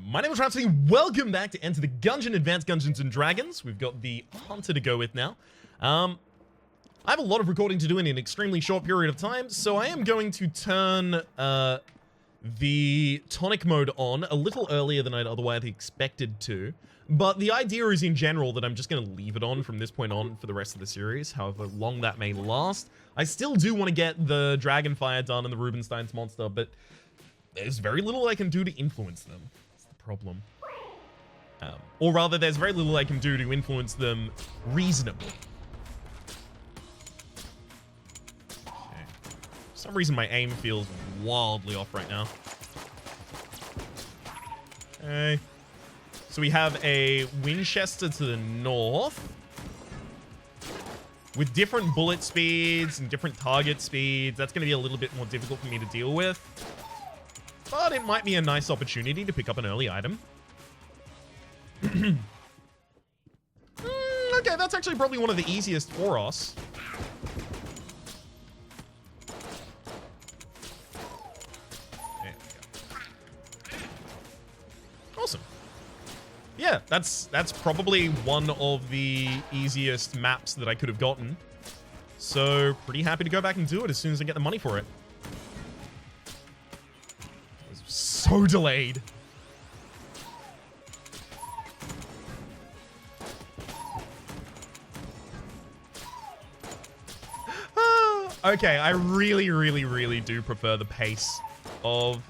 My name is Rhapsody. Welcome back to Enter the Gungeon Advanced Gungeons and Dragons. We've got the Hunter to go with now. I have a lot of recording to do in an extremely short period of time, so I am going to turn the tonic mode on a little earlier than I'd otherwise expected to. But the idea is in general that I'm just going to leave it on from this point on for the rest of the series, however long that may last. I still do want to get the Dragonfire done and the Rubinstein's monster, but there's very little I can do to influence them. That's the problem. Or rather, there's very little I can do to influence them reasonably. Okay. For some reason, my aim feels wildly off right now. Okay. So we have a Winchester to the north with different bullet speeds and different target speeds. That's going to be a little bit more difficult for me to deal with. But it might be a nice opportunity to pick up an early item. Okay, that's actually probably one of the easiest for us. There we go. Awesome. Yeah, that's probably one of the easiest maps that I could have gotten. So, pretty happy to go back and do it as soon as I get the money for it. It was so delayed. Okay, I really do prefer the pace of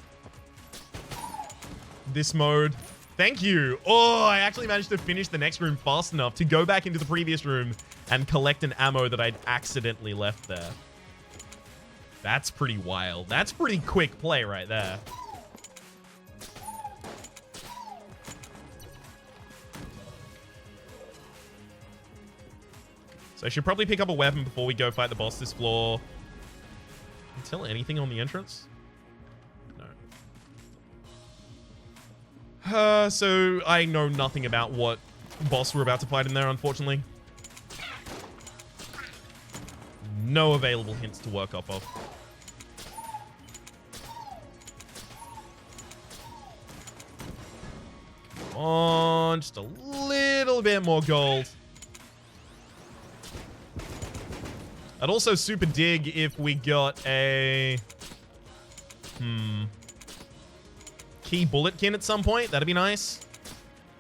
this mode. Thank you. Oh, I actually managed to finish the next room fast enough to go back into the previous room and collect an ammo that I'd accidentally left there. That's pretty wild. That's pretty quick play right there. So I should probably pick up a weapon before we go fight the boss this floor. Can you tell anything on the entrance? No. So I know nothing about what boss we're about to fight in there, unfortunately. No available hints to work off of. Come on, just a little bit more gold. I'd also super dig if we got a key bulletkin at some point. That'd be nice.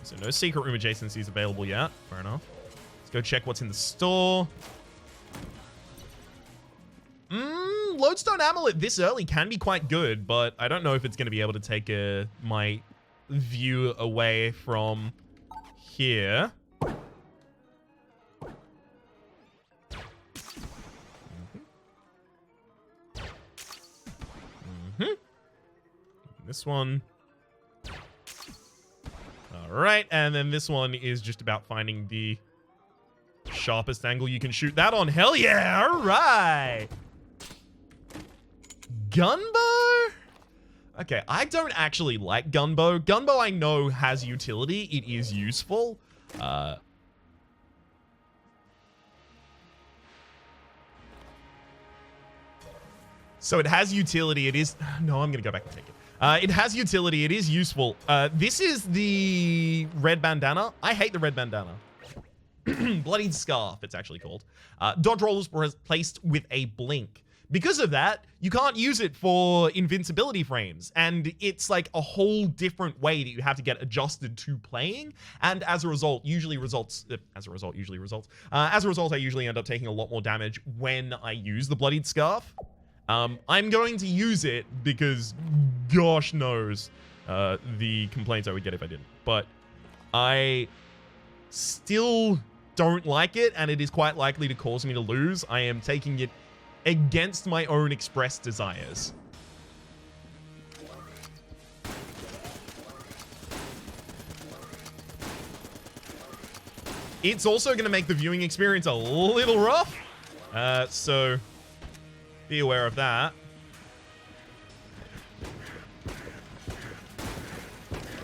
So no secret room adjacencies available yet. Fair enough. Let's go check what's in the store. Lodestone Amulet this early can be quite good, but I don't know if it's going to be able to take my view away from here. This one. All right, and then this one is just about finding the sharpest angle you can shoot that on. Hell yeah! All right. Gunbow? Okay, I don't actually like Gunbow. Gunbow I know has utility. It is useful. So it has utility. It is... No, I'm going to go back and take it. It has utility. It is useful. This is the red bandana. I hate the red bandana. Bloodied Scarf, it's actually called. Dodge rollers were placed with a blink. Because of that, you can't use it for invincibility frames. And it's like a whole different way that you have to get adjusted to playing. And as a result, I usually end up taking a lot more damage when I use the Bloodied Scarf. I'm going to use it because gosh knows the complaints I would get if I didn't. But I still don't like it, and it is quite likely to cause me to lose. I am taking it against my own expressed desires. It's also going to make the viewing experience a little rough. So be aware of that.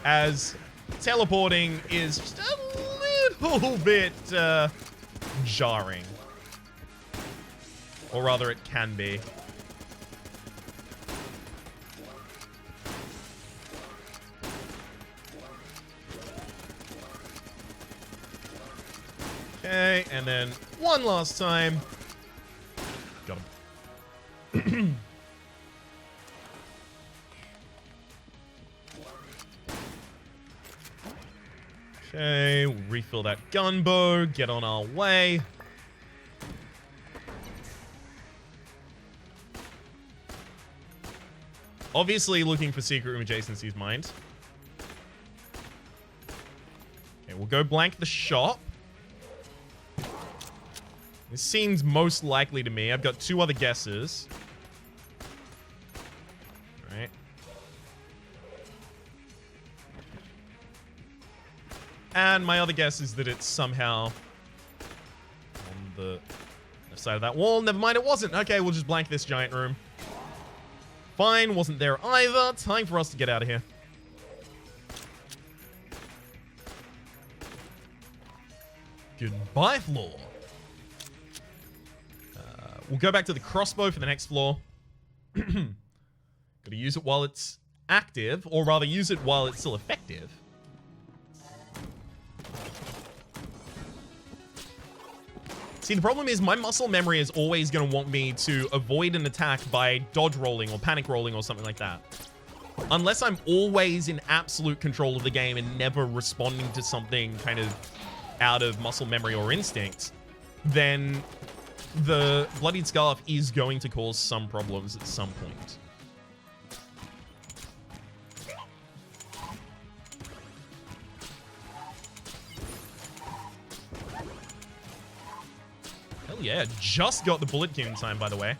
As teleporting is just a little bit jarring. Or rather, it can be. Okay, and then one last time. Got him. Okay, we'll refill that gunbow, get on our way. Obviously looking for secret room adjacencies, mind. Okay, we'll go blank the shop. This seems most likely to me. I've got two other guesses. Alright. And my other guess is that it's somehow on the left side of that wall. Never mind, it wasn't. Okay, we'll just blank this giant room. Fine, wasn't there either. Time for us to get out of here. Goodbye, floor. We'll go back to the crossbow for the next floor. Gotta use it while it's active, or rather use it while it's still effective. See, the problem is my muscle memory is always going to want me to avoid an attack by dodge rolling or panic rolling or something like that. Unless I'm always in absolute control of the game and never responding to something kind of out of muscle memory or instinct, then the Bloodied Scarf is going to cause some problems at some point. Hell yeah, just got the Bullet King in time, by the way.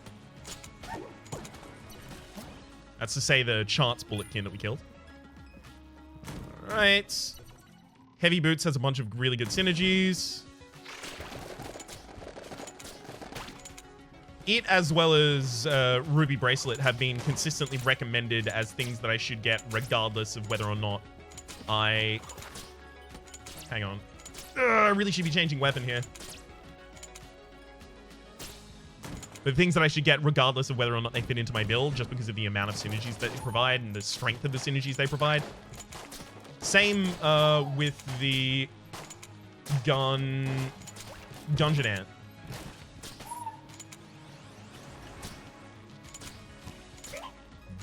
That's to say the Chance Bullet King that we killed. Alright. Heavy Boots has a bunch of really good synergies. It, as well as Ruby Bracelet, have been consistently recommended as things that I should get regardless of whether or not I... Hang on. I really should be changing weapon here. The things that I should get regardless of whether or not they fit into my build, just because of the amount of synergies that they provide and the strength of the synergies they provide. Same with the Gungeon.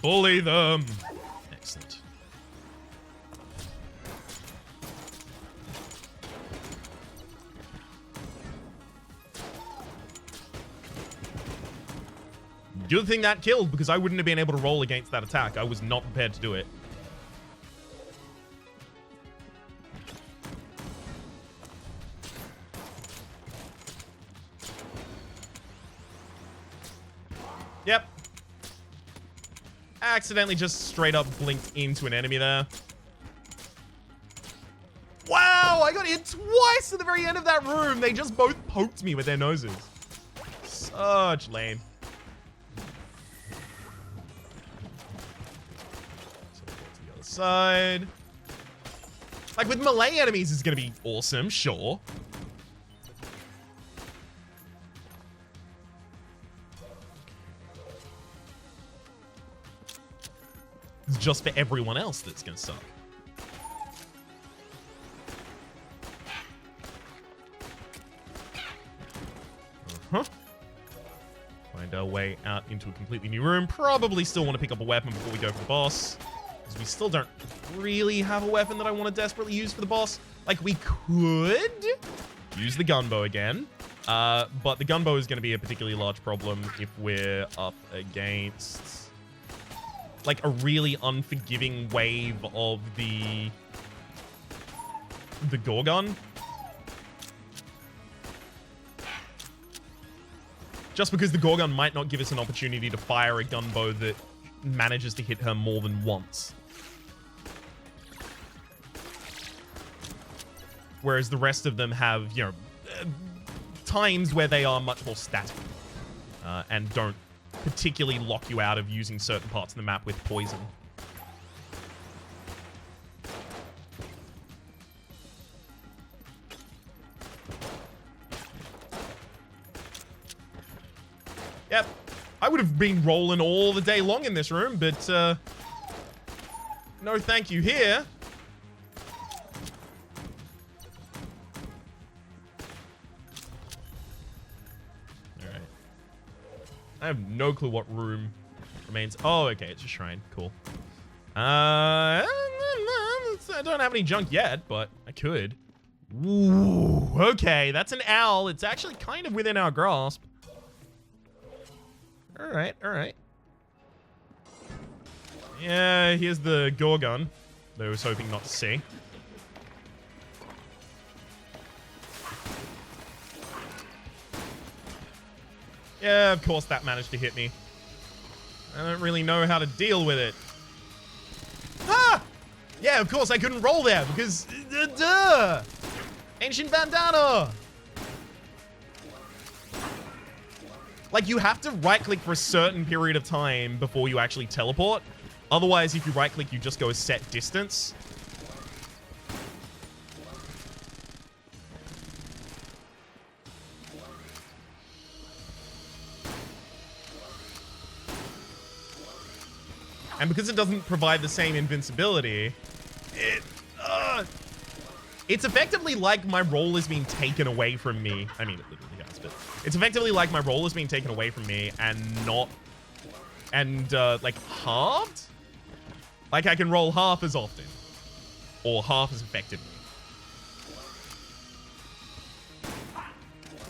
Bully them. Excellent. Good thing that killed, because I wouldn't have been able to roll against that attack. I was not prepared to do it. Yep. Accidentally just straight up blinked into an enemy there. Wow, I got hit twice at the very end of that room. They just both poked me with their noses. Such lame. So we'll go to the other side. Like with melee enemies is going to be awesome, sure. It's just for everyone else that's gonna suck. Find our way out into a completely new room. Probably still want to pick up a weapon before we go for the boss, because we still don't really have a weapon that I want to desperately use for the boss. Like, we could use the gunbow again, but the gunbow is going to be a particularly large problem if we're up against like a really unforgiving wave of the Gorgon. Just because the Gorgon might not give us an opportunity to fire a gunbow that manages to hit her more than once. Whereas the rest of them have, you know, times where they are much more static and don't particularly lock you out of using certain parts of the map with poison. Yep, I would have been rolling all the day long in this room, but no thank you here. I have no clue what room remains. Oh, okay, it's a shrine. Cool. I don't have any junk yet, but I could. Ooh, okay, that's an owl. It's actually kind of within our grasp. All right, all right. Yeah, here's the Gorgon that I was hoping not to see. Yeah, of course that managed to hit me. I don't really know how to deal with it. Ah! Yeah, of course I couldn't roll there because... duh! Ancient bandana! Like, you have to right-click for a certain period of time before you actually teleport. Otherwise, if you right-click, you just go a set distance. And because it doesn't provide the same invincibility, it's effectively like my roll is being taken away from me. I mean, it literally has, but it's effectively like my roll is being taken away from me and not, like, halved? Like, I can roll half as often. Or half as effectively.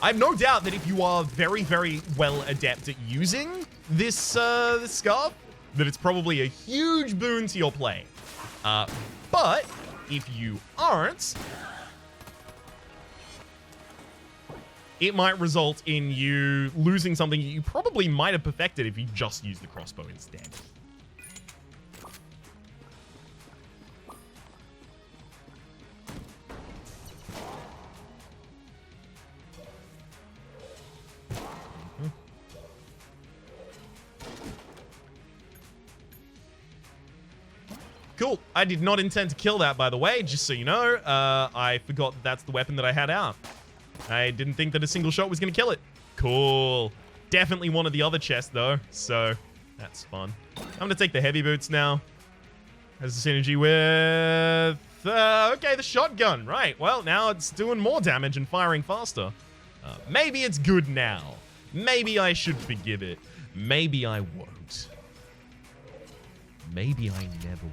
I have no doubt that if you are very, very well adept at using this, this scarf, that it's probably a huge boon to your play. But if you aren't, it might result in you losing something you probably might have perfected if you just used the crossbow instead. Cool. I did not intend to kill that, by the way, just so you know. I forgot that's the weapon that I had out. I didn't think that a single shot was going to kill it. Cool. Definitely one of the other chests, though, so that's fun. I'm going to take the heavy boots now. Has the synergy with... okay, the shotgun. Right, well, now it's doing more damage and firing faster. Maybe it's good now. Maybe I should forgive it. Maybe I won't. Maybe I never will.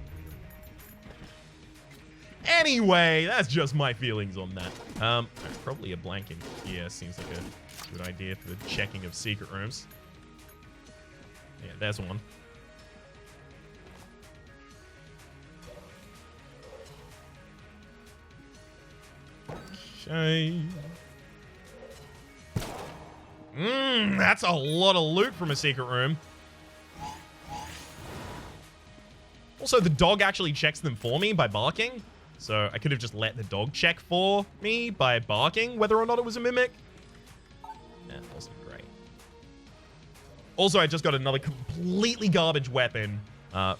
Anyway, that's just my feelings on that. Probably a blank in here seems like a good idea for the checking of secret rooms. Yeah, there's one. Okay. That's a lot of loot from a secret room. Also, the dog actually checks them for me by barking. So I could have just let the dog check for me by barking whether or not it was a mimic. That wasn't great. Also, I just got another completely garbage weapon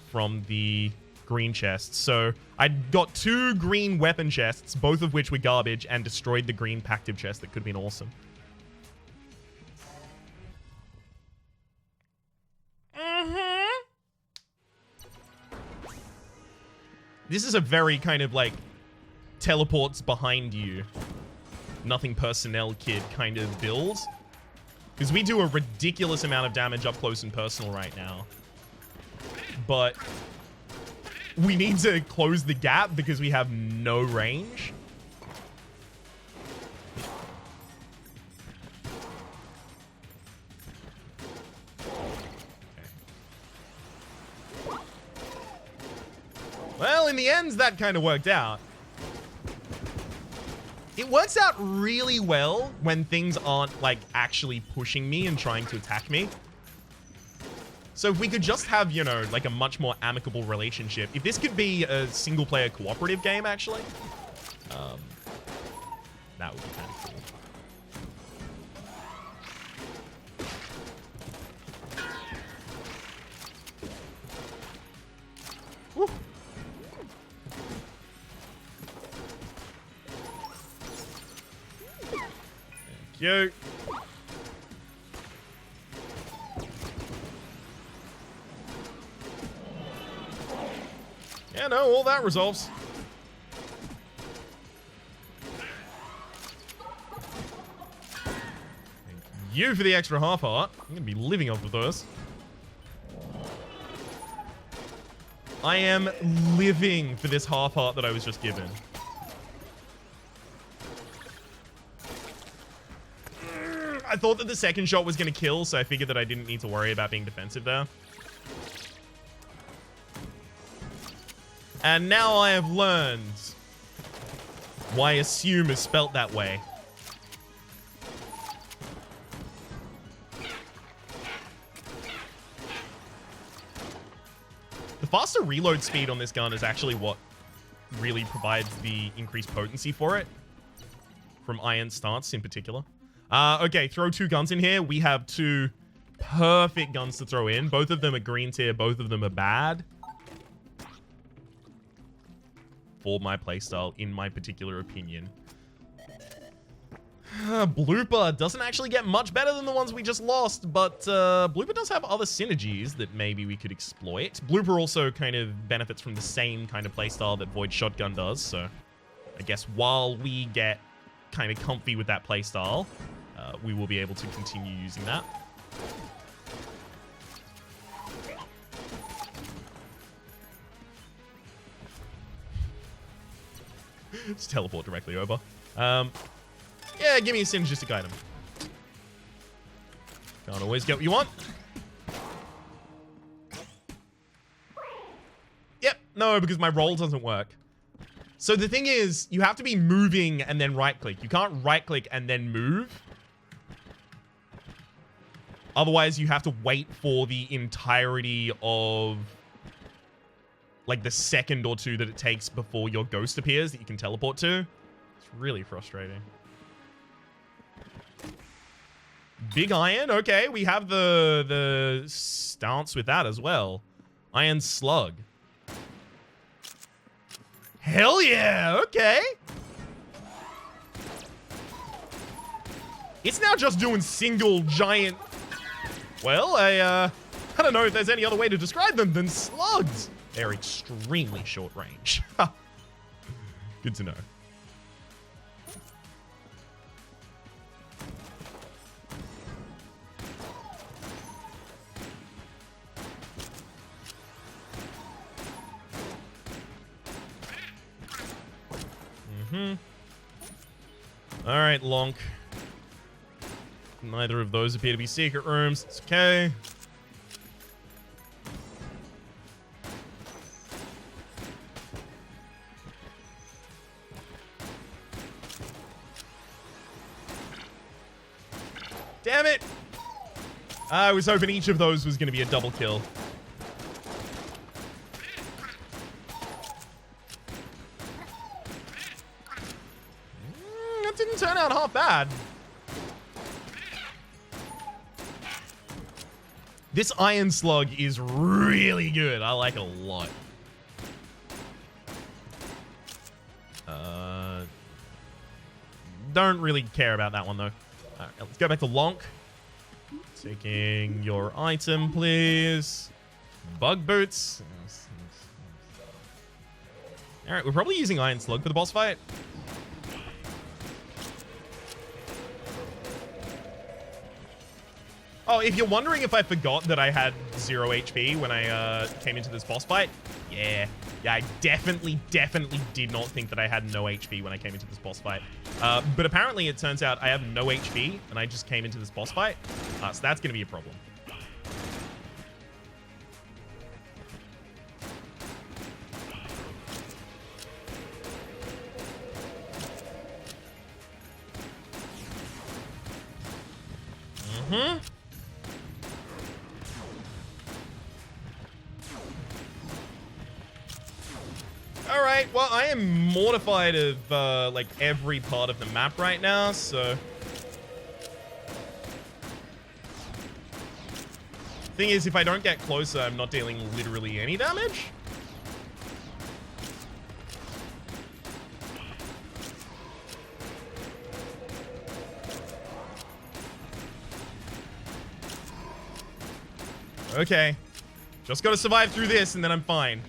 from the green chest. So I got 2 green weapon chests, both of which were garbage, and destroyed the green pactive chest that could have been awesome. This is a very kind of like teleports behind you, nothing personnel kid kind of build. Because we do a ridiculous amount of damage up close and personal right now. But we need to close the gap because we have no range. Well, in the end, that kind of worked out. It works out really well when things aren't, like, actually pushing me and trying to attack me. So if we could just have, you know, like a much more amicable relationship. If this could be a single-player cooperative game, actually, that would be kind of cool. Woo. Thank you. Yeah, no, all that resolves. Thank you for the extra half heart. I'm going to be living off of those. I am living for this half heart that I was just given. I thought that the second shot was going to kill, so I figured that I didn't need to worry about being defensive there. And now I have learned why assume is spelt that way. The faster reload speed on this gun is actually what really provides the increased potency for it. From Iron Stance in particular. Okay, throw 2 guns in here. We have 2 perfect guns to throw in. Both of them are green tier. Both of them are bad. For my playstyle, in my particular opinion. Blooper doesn't actually get much better than the ones we just lost, but Blooper does have other synergies that maybe we could exploit. Blooper also kind of benefits from the same kind of playstyle that Void Shotgun does, so I guess while we get kind of comfy with that playstyle, we will be able to continue using that. Just teleport directly over. Yeah, give me a synergistic item. Can't always get what you want. Yep, no, because my roll doesn't work. So the thing is, you have to be moving and then right-click. You can't right-click and then move. Otherwise, you have to wait for the entirety of, like, the second or 2 that it takes before your ghost appears that you can teleport to. It's really frustrating. Big iron. Okay, we have the stance with that as well. Iron Slug. Hell yeah! Okay. It's now just doing single giant... Well, I don't know if there's any other way to describe them than slugs. They're extremely short range. Good to know. Alright, Lonk. Neither of those appear to be secret rooms. It's okay. Damn it! I was hoping each of those was going to be a double kill. That didn't turn out half bad. This Iron Slug is really good. I like it a lot. Don't really care about that one, though. Alright, let's go back to Lonk. Taking your item, please. Bug boots. Alright, we're probably using Iron Slug for the boss fight. Oh, if you're wondering if I forgot that I had 0 HP when I came into this boss fight, yeah, I definitely did not think that I had no HP when I came into this boss fight. But apparently it turns out I have no HP and I just came into this boss fight. So that's going to be a problem. Alright, well, I am mortified of, like, every part of the map right now, so... Thing is, if I don't get closer, I'm not dealing literally any damage. Okay. Just gotta survive through this, and then I'm fine.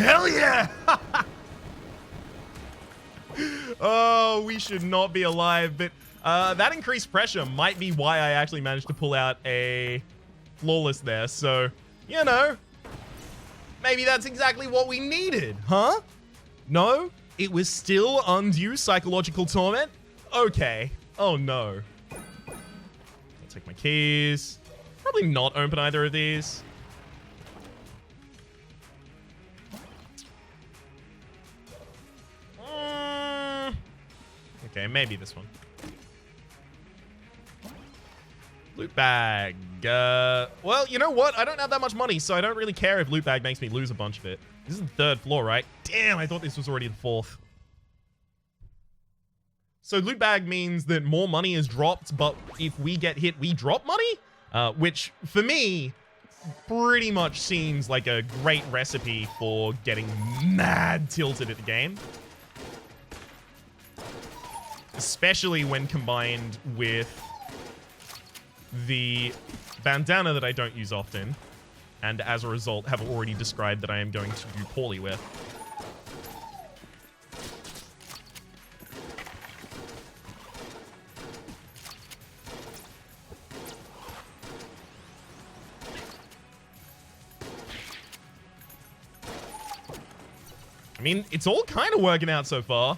Hell yeah! Oh, we should not be alive, but that increased pressure might be why I actually managed to pull out a flawless there. So, you know, maybe that's exactly what we needed, huh? No? It was still undue psychological torment? Okay. Oh, no. I'll take my keys. Probably not open either of these. Okay, maybe this one. Loot bag. Well, you know what? I don't have that much money, so I don't really care if loot bag makes me lose a bunch of it. This is the 3rd floor, right? Damn, I thought this was already the 4th. So loot bag means that more money is dropped, but if we get hit, we drop money? Which, for me, pretty much seems like a great recipe for getting mad tilted at the game. Especially when combined with the bandana that I don't use often, and as a result have already described that I am going to do poorly with. I mean, it's all kind of working out so far.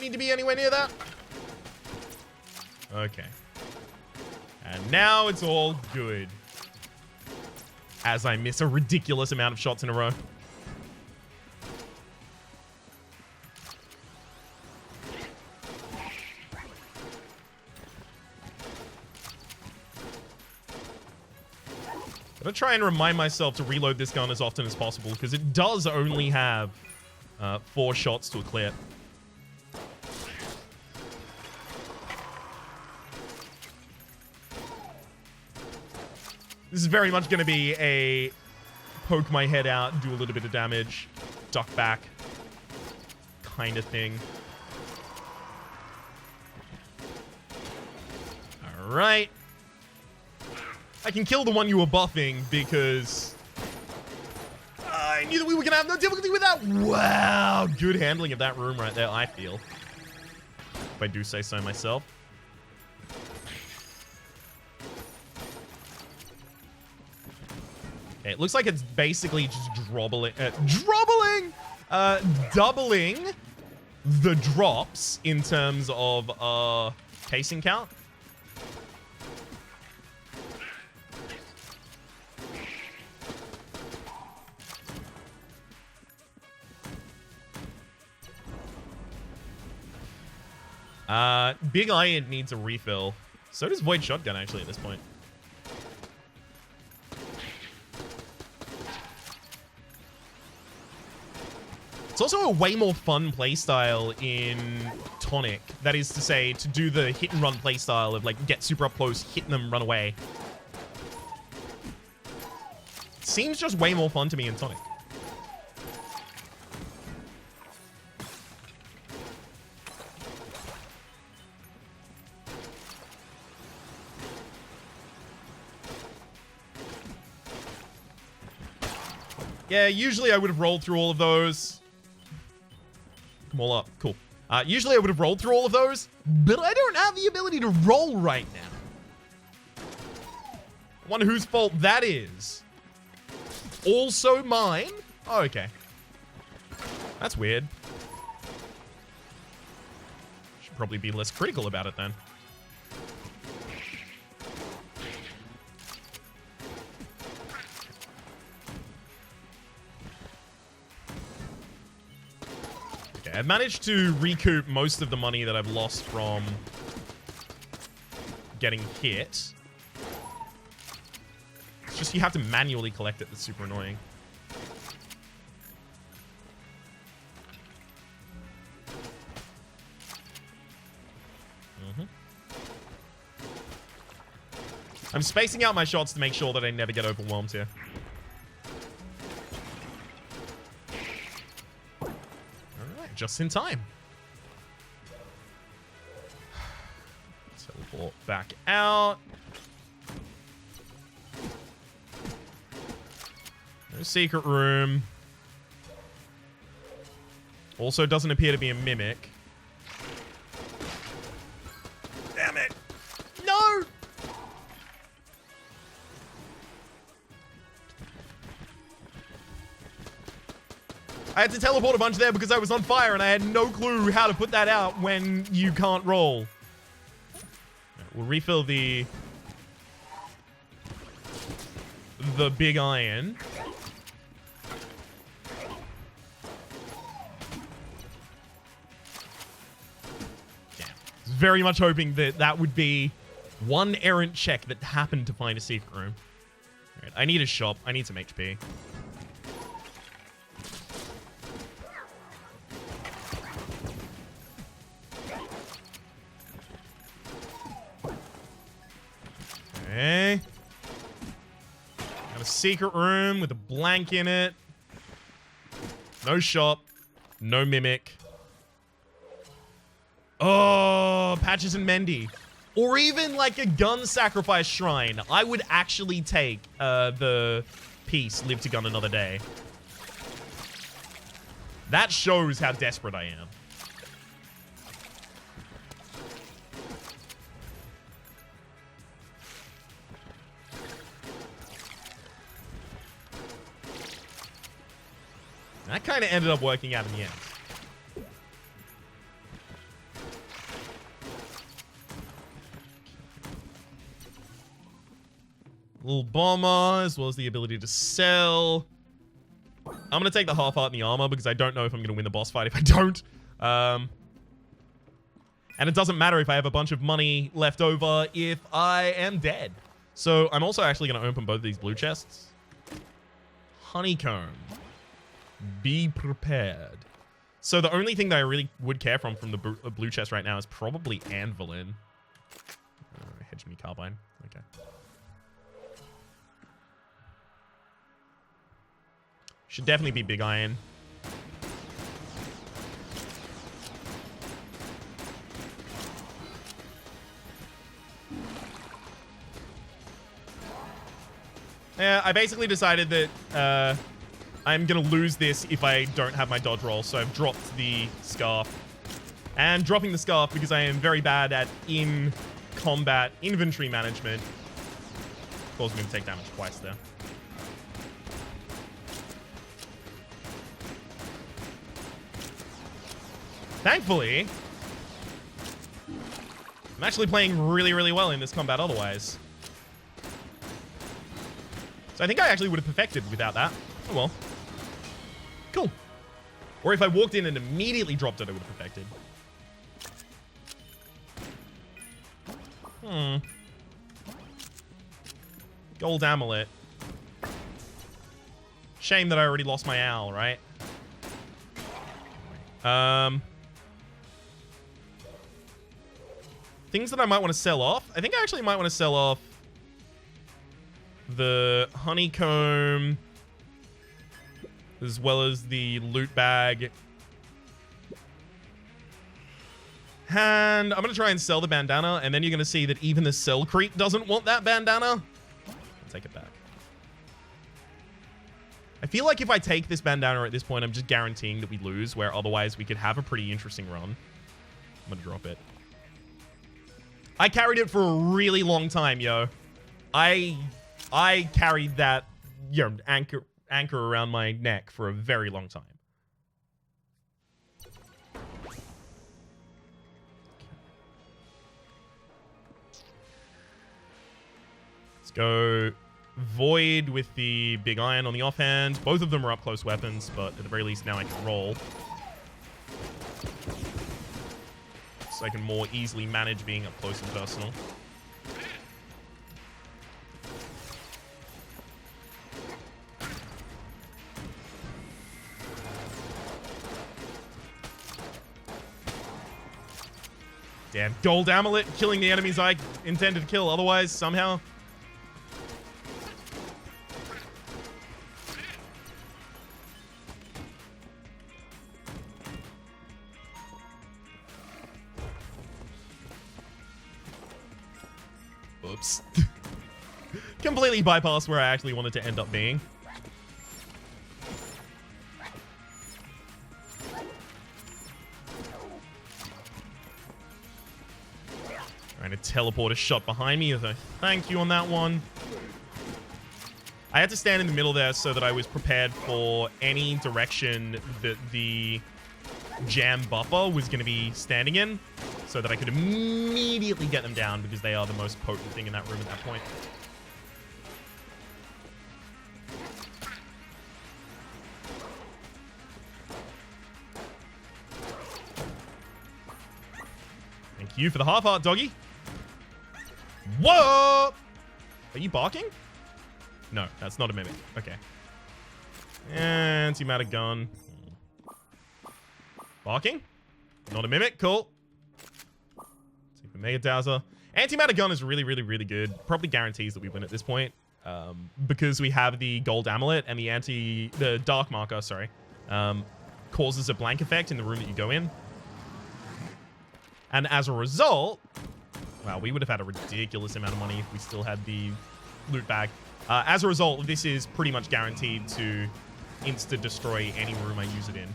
Need to be anywhere near that. Okay. And now it's all good. As I miss a ridiculous amount of shots in a row. Gotta try and remind myself to reload this gun as often as possible, because it does only have 4 shots to a clip. This is very much going to be a poke my head out, do a little bit of damage, duck back kind of thing. Alright. I can kill the one you were buffing because I knew that we were going to have no difficulty with that. Wow. Good handling of that room right there, I feel. If I do say so myself. It looks like it's basically just doubling the drops in terms of casing count. Big Iron needs a refill. So does Void Shotgun actually at this point. It's also a way more fun playstyle in Tonic. That is to say, to do the hit and run playstyle of like get super up close, hit them, run away. Seems just way more fun to me in Tonic. Yeah, usually I would have rolled through all of those. Come all up. Cool. Usually I would have rolled through all of those, but I don't have the ability to roll right now. I wonder whose fault that is. Also mine? Oh, okay. That's weird. Should probably be less critical about it then. I've managed to recoup most of the money that I've lost from getting hit. It's just you have to manually collect it. That's super annoying. I'm spacing out my shots to make sure that I never get overwhelmed here. just in time. Teleport back out. No secret room. Also doesn't appear to be a mimic. Damn it. No! I had to teleport a bunch there because I was on fire and I had no clue how to put that out when you can't roll. We'll refill the big iron. Yeah. Very much hoping that that would be one errant check that happened to find a secret room. All right, I need a shop. I need some HP. Okay. Got a secret room with a blank in it. No shop. No mimic. Oh, Patches and Mendy. Or even like a gun sacrifice shrine. I would actually take the piece, Live to Gun Another Day. That shows how desperate I am. That kind of ended up working out in the end. Little bomber, as well as the ability to sell. I'm going to take the half heart and the armor because I don't know if I'm going to win the boss fight if I don't. And it doesn't matter if I have a bunch of money left over if I am dead. So I'm also actually going to open both of these blue chests. Honeycomb. Be prepared. So the only thing that I really would care from the blue chest right now is probably Anvilin. Hedge me carbine. Okay. Should definitely be big iron. Yeah, I basically decided that I'm going to lose this if I don't have my dodge roll, so I've dropped the scarf. And dropping the scarf because I am very bad at in-combat inventory management caused me to take damage twice there. Thankfully, I'm actually playing really, really well in this combat otherwise. So I think I actually would have perfected without that. Oh well. Cool. Or if I walked in and immediately dropped it, I would have perfected. Gold amulet. Shame that I already lost my owl, right? Things that I might want to sell off. I think I actually might want to sell off the honeycomb, as well as the loot bag. And I'm going to try and sell the bandana, and then you're going to see that even the cell creep doesn't want that bandana. I'll take it back. I feel like if I take this bandana at this point, I'm just guaranteeing that we lose, where otherwise we could have a pretty interesting run. I'm going to drop it. I carried it for a really long time, yo. I carried that, you know, anchor around my neck for a very long time. Let's go Void with the big iron on the offhand. Both of them are up close weapons, but at the very least now I can roll. So I can more easily manage being up close and personal. Damn, gold amulet killing the enemies I intended to kill otherwise, somehow. Whoops. Completely bypassed where I actually wanted to end up being. Trying to teleport a shot behind me. So thank you on that one. I had to stand in the middle there so that I was prepared for any direction that the jam buffer was going to be standing in, so that I could immediately get them down, because they are the most potent thing in that room at that point. Thank you for the half heart, doggy. Whoa! Are you barking? No, that's not a mimic. Okay. Antimatter gun. Barking? Not a mimic. Cool. Take the Mega Dowser. Antimatter gun is really, really, really good. Probably guarantees that we win at this point. Because we have the gold amulet and the dark marker, sorry. Causes a blank effect in the room that you go in. And as a result, wow, we would have had a ridiculous amount of money if we still had the loot bag. As a result, this is pretty much guaranteed to insta-destroy any room I use it in.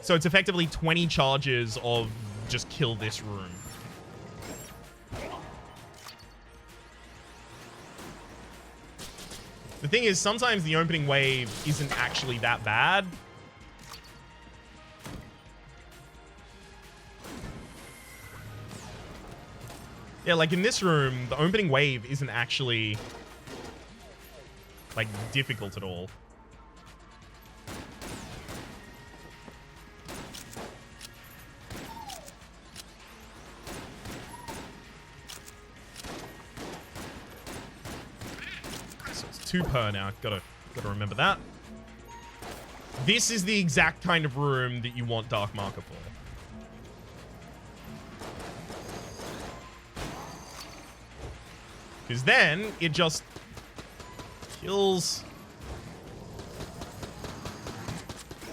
So it's effectively 20 charges of just kill this room. The thing is, sometimes the opening wave isn't actually that bad. Yeah, like in this room, the opening wave isn't actually, like, difficult at all. So it's 2 per now. Gotta remember that. This is the exact kind of room that you want Dark Marker for. Because then it just kills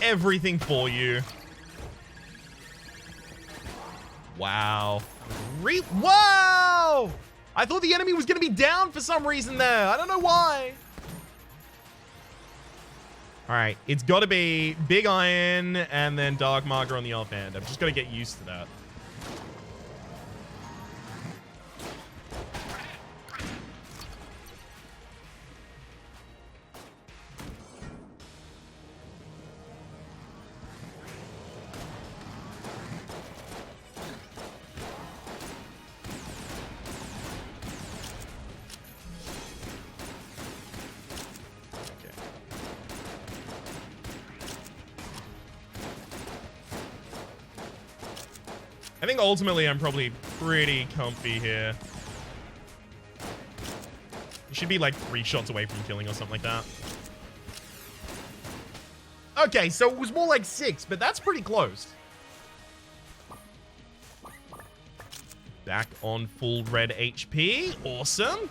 everything for you. Wow. Wow! I thought the enemy was going to be down for some reason there. I don't know why. All right. It's got to be Big Iron and then Dark Marker on the offhand. I've just got to get used to that. I think ultimately I'm probably pretty comfy here. You should be like 3 shots away from killing or something like that. Okay, so it was more like 6, but that's pretty close. Back on full red HP. Awesome.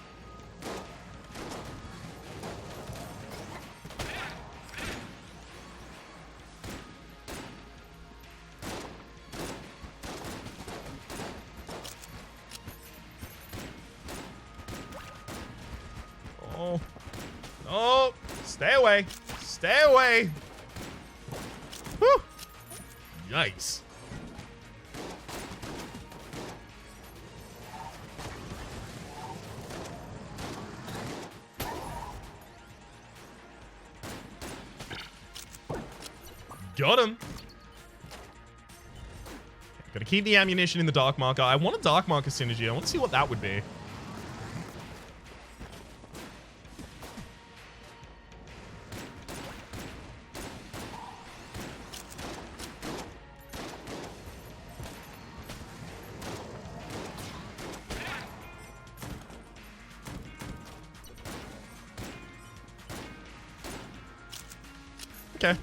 Oh, stay away. Stay away. Whew. Yikes. Got him. Gotta keep the ammunition in the Dark Marker. I want a Dark Marker synergy. I want to see what that would be. Okay.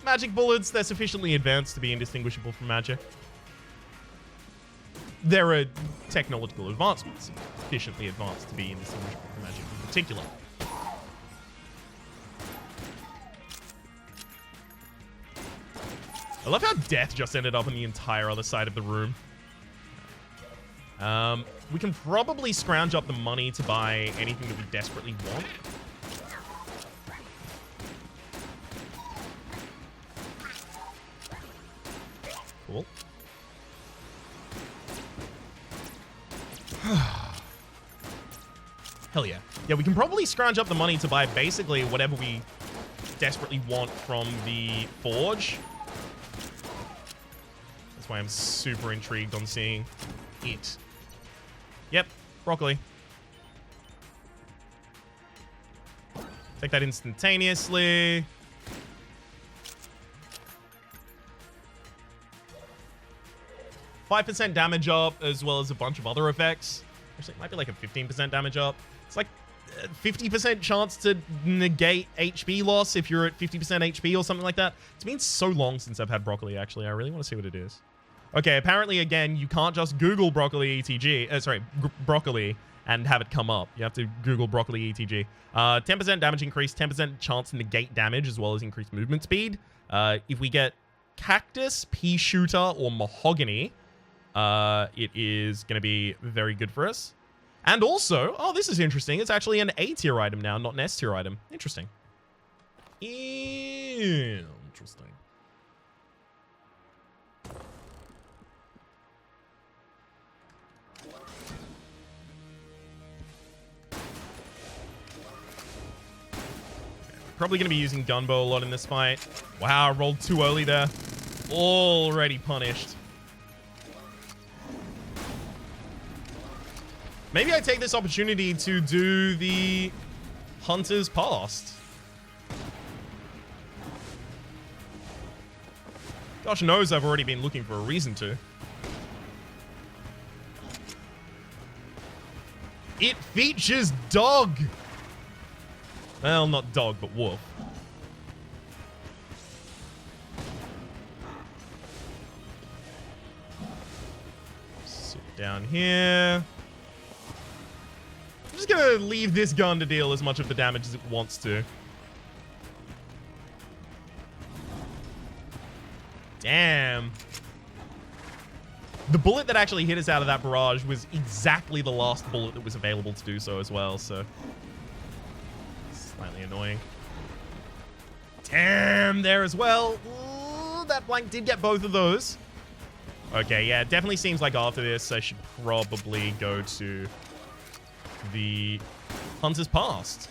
Magic bullets, they're sufficiently advanced to be indistinguishable from magic. There are technological advancements sufficiently advanced to be indistinguishable from magic in particular. I love how death just ended up on the entire other side of the room. We can probably scrounge up the money to buy anything that we desperately want. Cool. Hell yeah. Yeah, we can probably scrounge up the money to buy basically whatever we desperately want from the forge. That's why I'm super intrigued on seeing it. Yep, broccoli. Take that instantaneously. %5 damage up, as well as a bunch of other effects. Actually, it might be like a 15% damage up. It's like 50% chance to negate HP loss if you're at 50% HP or something like that. It's been so long since I've had broccoli, actually. I really want to see what it is. Okay, apparently, again, you can't just Google broccoli ETG. Broccoli and have it come up. You have to Google broccoli ETG. 10% damage increase, 10% chance to negate damage, as well as increased movement speed. If we get cactus, pea shooter, or mahogany, it is going to be very good for us. And also, oh, this is interesting. It's actually an A tier item now, not an S tier item. Interesting. Interesting. Probably going to be using gunbow a lot in this fight. Wow, I rolled too early there. Already punished. Maybe I take this opportunity to do the Hunter's Past. Gosh knows I've already been looking for a reason to. It features dog. Well, not dog, but wolf. Sit down here. I'm just gonna leave this gun to deal as much of the damage as it wants to. Damn. The bullet that actually hit us out of that barrage was exactly the last bullet that was available to do so as well, so... slightly annoying. Damn, there as well. Ooh, that blank did get both of those. Okay, yeah, it definitely seems like after this, I should probably go to the Hunter's Past.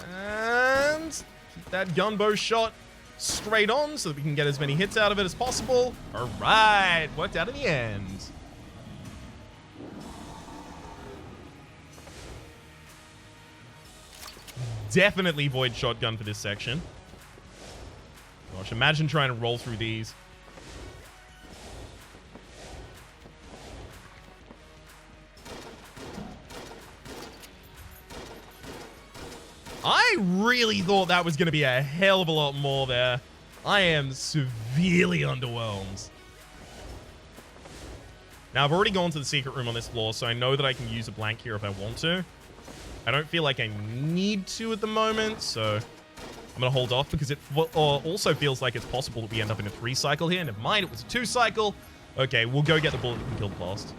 And keep that gunbow shot straight on so that we can get as many hits out of it as possible. All right, worked out in the end. Definitely void shotgun for this section. Gosh, imagine trying to roll through these. I really thought that was going to be a hell of a lot more there. I am severely underwhelmed. Now, I've already gone to the secret room on this floor, so I know that I can use a blank here if I want to. I don't feel like I need to at the moment, so I'm going to hold off because it also feels like it's possible that we end up in a 3 cycle here. Never mind, it was a 2 cycle. Okay, we'll go get the bullet that can kill the blast.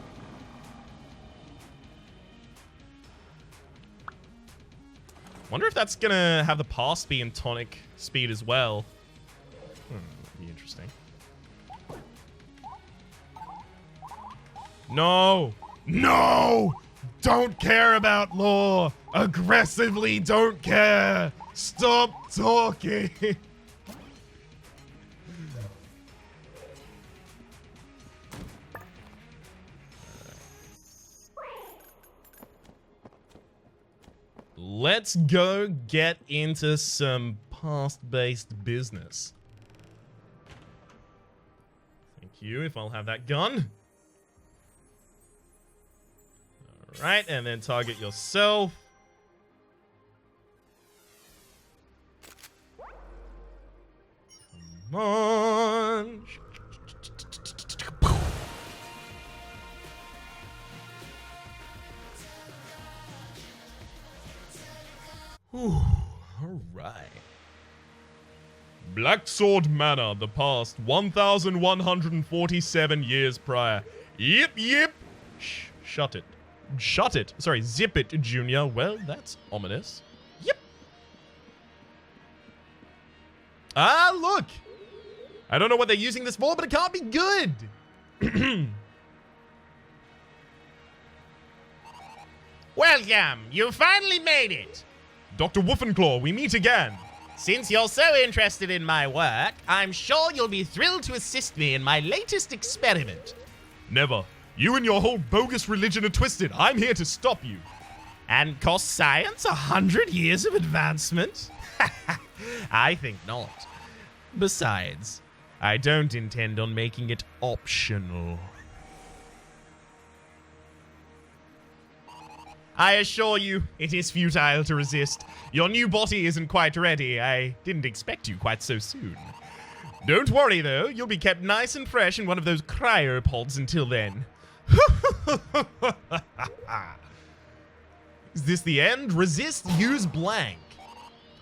Wonder if that's gonna have the pass be in tonic speed as well. That'd be interesting. No! No! Don't care about lore! Aggressively don't care! Stop talking! Let's go get into some past-based business. Thank you, if I'll have that gun. Alright, and then target yourself. Come on. Whew, all right. Black Sword Manor, the past 1,147 years prior. Yip, yip. Shut it. Shut it. Sorry, zip it, Junior. Well, that's ominous. Yep. Ah, look. I don't know what they're using this for, but it can't be good. Welcome. You finally made it. Dr. Wolfenclaw, we meet again. Since you're so interested in my work, I'm sure you'll be thrilled to assist me in my latest experiment. Never. You and your whole bogus religion are twisted. I'm here to stop you. And cost science 100 years of advancement? I think not. Besides, I don't intend on making it optional. I assure you, it is futile to resist. Your new body isn't quite ready. I didn't expect you quite so soon. Don't worry, though. You'll be kept nice and fresh in one of those cryopods until then. Is this the end? Resist, use blank.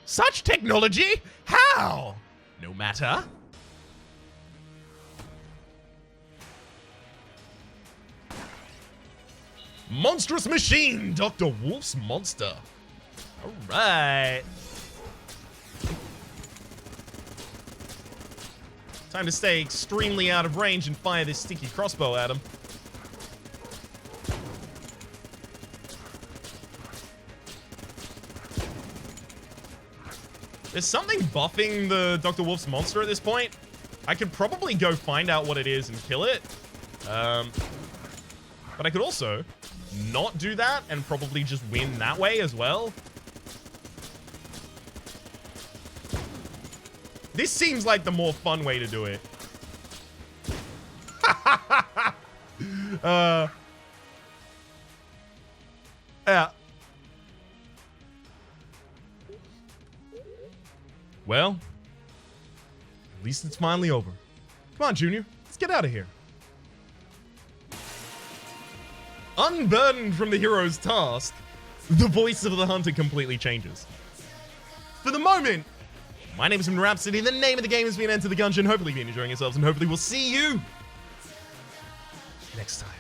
Such technology? How? No matter. Monstrous machine, Dr. Wolf's monster. All right. Time to stay extremely out of range and fire this sticky crossbow at him. There's something buffing the Dr. Wolf's monster at this point. I could probably go find out what it is and kill it. But I could also not do that and probably just win that way as well. This seems like the more fun way to do it. Yeah. Well, at least it's finally over. Come on, Junior. Let's get out of here. Unburdened from the hero's task, the voice of the hunter completely changes. For the moment, my name is Rhapsody. The name of the game has been Enter the Gungeon. Hopefully you've been enjoying yourselves, and hopefully we'll see you next time.